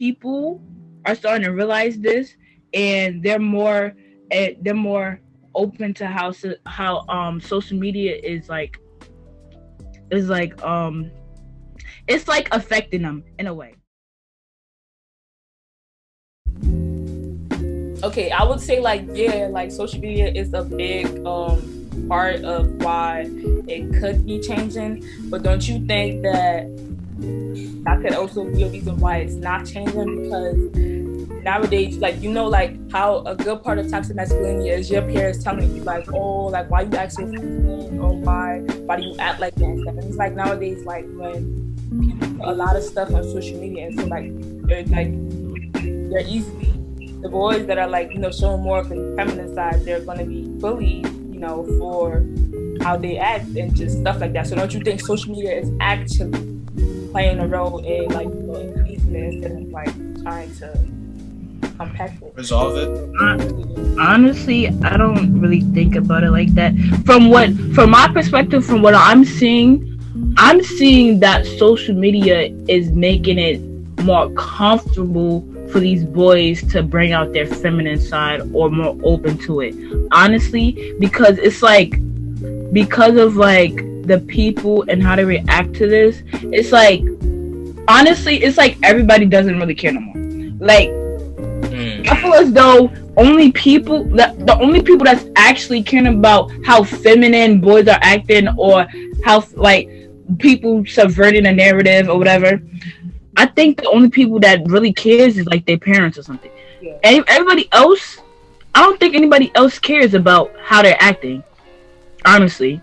people are starting to realize this, and they're more open to how social media is like it's like affecting them in a way. Okay, I would say like yeah, like social media is a big part of why it could be changing. But don't you think that could also be a reason why it's not changing? Because nowadays, like like how a good part of toxic masculinity is your peers telling you like, oh, like why you act so feminine, or why do you act like that and stuff. And it's like nowadays, like when people put a lot of stuff on social media, and so they're easily, the boys that are like showing more of the feminine side, they're gonna be bullied, for how they act and just stuff like that. So don't you think social media is actually playing a role in like increasing it instead of like trying to compact it, resolve it? Honestly, I don't really think about it like that. From my perspective, from what I'm seeing that social media is making it more comfortable for these boys to bring out their feminine side, or more open to it. Honestly, because it's like, because of like the people and how they react to this, it's like, honestly, it's like everybody doesn't really care no more. Like, I feel as though the only people that's actually caring about how feminine boys are acting, or how like people subverting a narrative or whatever, I think the only people that really cares is like their parents or something. Yeah. Everybody else, I don't think anybody else cares about how they're acting, honestly.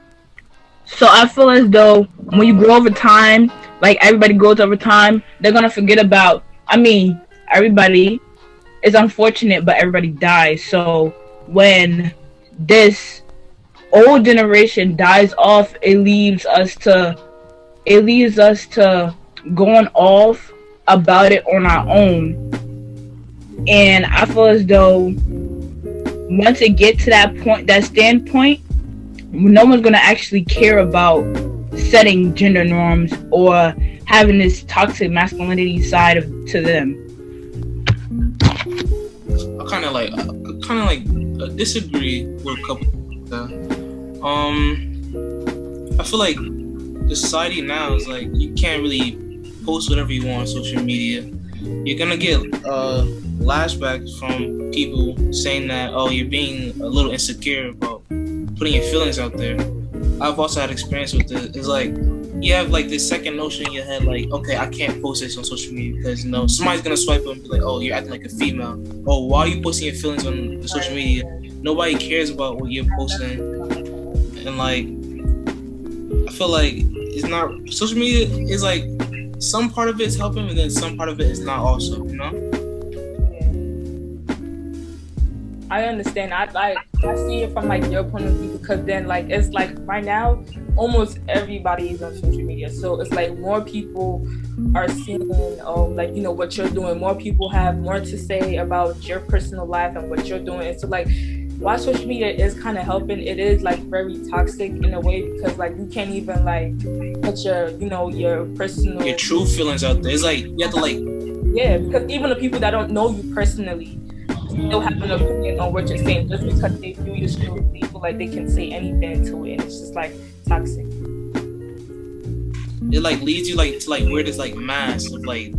So I feel as though when you grow over time, like everybody grows over time, they're gonna forget about. I mean, everybody is unfortunate, but everybody dies. So when this old generation dies off, it leaves us to going off about it on our own. And I feel as though once it gets to that standpoint, no one's gonna actually care about setting gender norms or having this toxic masculinity side to them. I kind of like disagree with a couple of that. I feel like the society now is like, you can't really post whatever you want on social media. You're gonna get lashbacks from people saying that, oh, you're being a little insecure about putting your feelings out there. I've also had experience with it. It's like you have like this second notion in your head, like, okay, I can't post this on social media because somebody's gonna swipe up and be like, oh, you're acting like a female. Oh, why are you posting your feelings on the social media? Nobody cares about what you're posting. And like, I feel like it's not, social media is like, some part of it is helping, and then some part of it is not also, I understand. I see it from like your point of view, because then like it's like right now almost everybody is on social media, so it's like more people are seeing like what you're doing. More people have more to say about your personal life and what you're doing. And so like, while social media is kind of helping, it is like very toxic in a way, because like you can't even like put your your personal, your true feelings out there. It's like you have to like, yeah, because even the people that don't know you personally still have an opinion on what you're saying, just because they feel you're still, they feel like they can say anything to it, and it's just like toxic. It like leads you like to like wear this like mask of like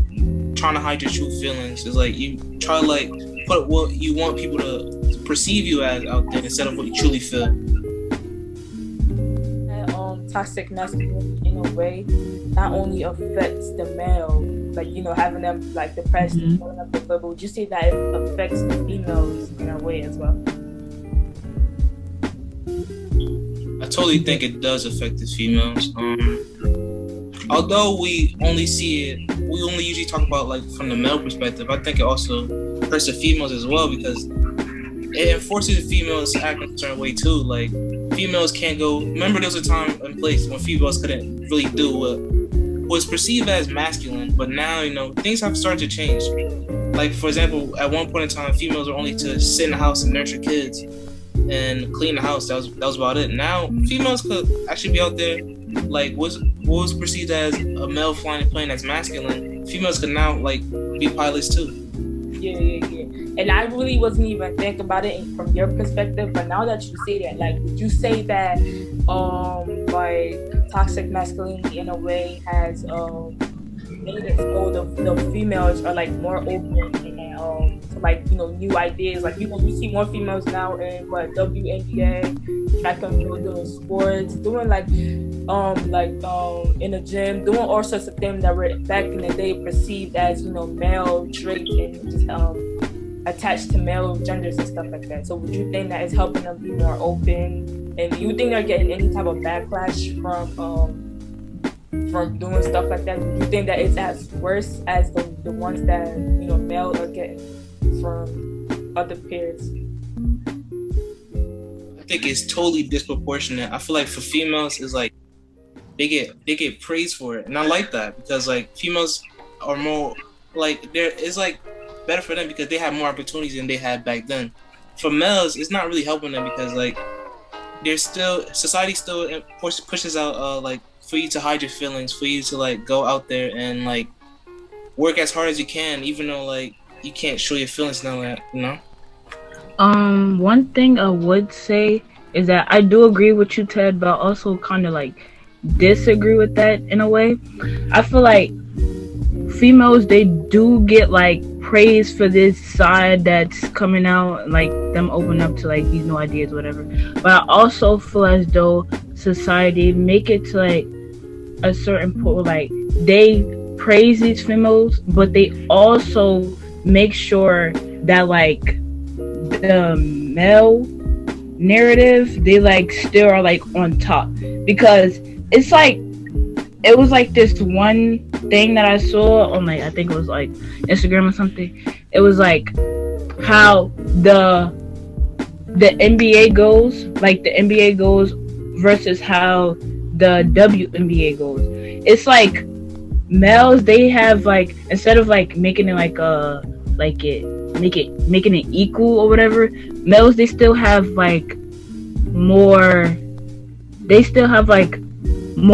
trying to hide your true feelings. It's like you try to like put what you want people to perceive you as out there instead of what you truly feel. Toxic masculinity in a way not only affects the male, like having them like depressed and going up the but would you say that it affects the females in a way as well? I totally think it does affect the females. Although we only usually talk about like from the male perspective, I think it also hurts the females as well, because it enforces the females to act in a certain way too. Like, females can't go. Remember, there was a time and place when females couldn't really do what was perceived as masculine, but now things have started to change. Like, for example, at one point in time, females were only to sit in the house and nurture kids and clean the house. That was about it. Now females could actually be out there, like, what was perceived as a male flying a plane as masculine, females could now like be pilots too. Yeah. And I really wasn't even thinking about it from your perspective, but now that you say that, like, would you say that, like, toxic masculinity in a way has made it so the females are like more open and to, like, you know, new ideas. Like, you know, you see more females now in what, WNBA, track and field, doing sports, doing like in the gym, doing all sorts of things that were back in the day perceived as, you know, male traits and just attached to male genders and stuff like that. So would you think that it's helping them be more open? And do you think they're getting any type of backlash from doing stuff like that? Do you think that it's as worse as the ones that, you know, male are getting from other peers? I think it's totally disproportionate. I feel like for females, it's like they get praised for it, and I like that because like females are more like it's like better for them because they have more opportunities than they had back then. For males, it's not really helping them because like society still pushes out like for you to hide your feelings, for you to like go out there and like work as hard as you can, even though like you can't show your feelings now, you know. One thing I would say is that I do agree with you, Ted, but also kind of like disagree with that in a way. I feel like females, they do get like praise for this side that's coming out, like them open up to like these new ideas, whatever. But I also feel as though society make it to like a certain point, like they praise these females, but they also make sure that like the male narrative, they like still are like on top, because it's like it was like this one thing that I saw on like, I think it was like Instagram or something. It was like how the NBA goes, like the NBA goes versus how the WNBA goes. It's like males, they have like, instead of like making it like making it equal or whatever, males, they still have like more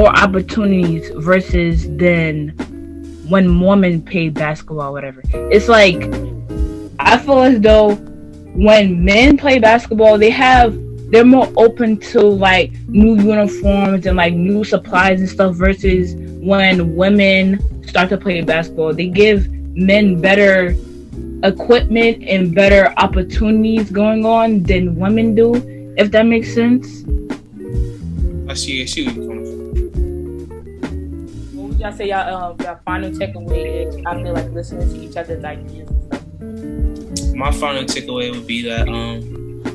opportunities versus than when women play basketball or whatever. It's like I feel as though when men play basketball, they're more open to like new uniforms and like new supplies and stuff, versus when women start to play basketball, they give men better equipment and better opportunities going on than women do, if that makes sense. I see where you're coming from. What would y'all say y'all final takeaway is after like listening to each other's ideas and stuff? My final takeaway would be that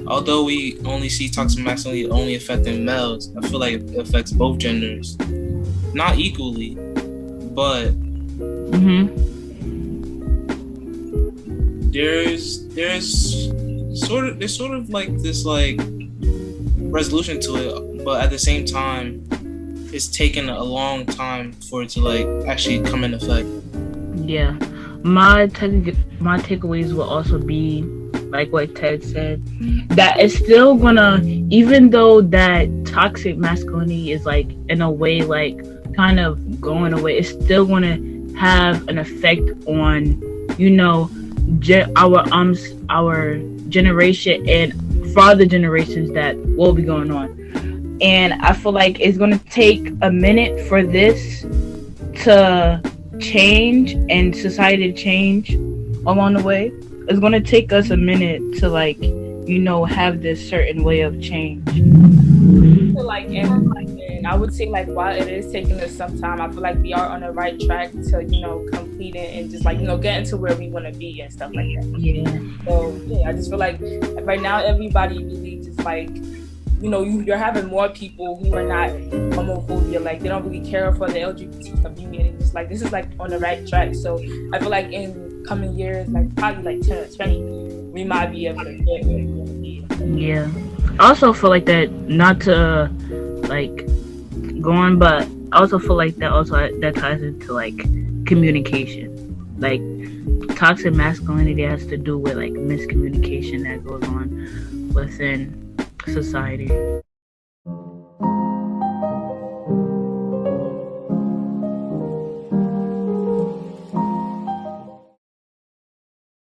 although we only see toxic masculinity only affecting males, I feel like it affects both genders, not equally, but there's sort of like this like resolution to it, but at the same time, it's taken a long time for it to like actually come in effect. Yeah, my takeaways will also be like what Ted said, that it's still gonna, even though that toxic masculinity is like in a way like kind of going away, it's still gonna have an effect on, you know, our generation and farther generations that will be going on. And I feel like it's gonna take a minute for this to change and society to change along the way. It's gonna take us a minute to like, you know, have this certain way of change. So like, and I would say like, while it is taking us some time, I feel like we are on the right track to, you know, complete it and just like, you know, get into where we want to be and stuff like that. Yeah. So yeah, I just feel like right now everybody really just like, you know, you're having more people who are not homophobia, like they don't really care for the LGBT community. It's like this is like on the right track. So I feel like in coming years, like probably like 10 or 20, we might be able to get where we want to be. Yeah. I also feel like that, not to like go on, but I also feel like that ties into like communication. Like toxic masculinity has to do with like miscommunication that goes on within society.